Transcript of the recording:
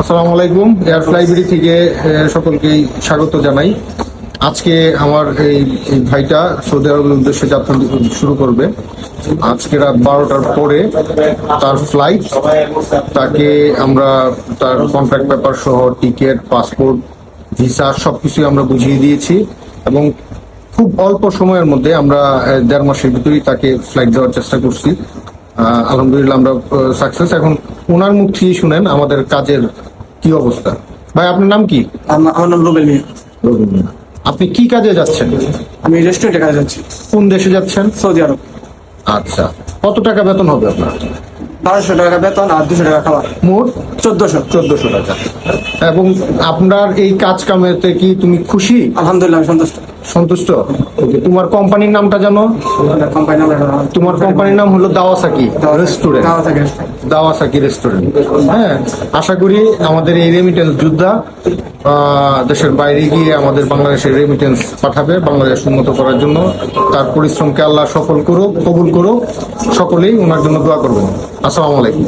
আসসালামু আলাইকুম। এয়ার ফ্লাইবিডি থেকে সকলকেই স্বাগত জানাই। আজকে আমার এই ভাইটা সৌদি আরবের উদ্দেশ্যে যাত্রা শুরু করবে। আজকে রাত 12টার পরে তার ফ্লাইট। তাকে আমরা তার কন্ট্রাক্ট পেপার সহ টিকিট, পাসপোর্ট, ভিসা সবকিছু আমরা বুঝিয়ে দিয়েছি এবং খুব অল্প সময়ের মধ্যে আমরা 1.5 মাসের ভিতরেই তাকে ফ্লাইট দেওয়ার চেষ্টা করছি। আলহামদুলিল্লাহ আমরা সাকসেস। এখন ওনার মুখ থেকে শুনেন আমাদের কাজের কি অবস্থা। ভাই, আপনার নাম কি? আমার নাম রুবেল মিয়া। আপনি কি কাজে যাচ্ছেন? আমি রেস্টুরেন্টে কাজে যাচ্ছি, কোন দেশে যাচ্ছেন? সৌদি আরব। আচ্ছা, কত টাকা বেতন হবে আপনার? 1200 টাকা বেতন আর 200 টাকা খাবার, মোট 1400 টাকা। এবং আপনার এই কাজ কামেতে কি তুমি খুশি? আলহামদুলিল্লাহ, আমি সন্তুষ্ট। সন্তুষ্ট? ওকে, তোমার কোম্পানির নামটা জানো? কোম্পানি তোমার কোম্পানির নাম হলো দাওয়াসাকি রেস্টুরেন্ট। দাওয়াসাকি রেস্টুরেন্ট। হ্যাঁ, আশা করি আমাদের এই রেমিটেন্স যোদ্ধা দেশের বাইরে গিয়ে আমাদের বাংলাদেশের রেমিটেন্স পাঠাবে বাংলাদেশ উন্নত করার জন্য। তার পরিশ্রমকে আল্লাহ সফল করুক, কবুল করুক। সকলেই ওনার জন্য দোয়া করবেন। আসসালামু আলাইকুম।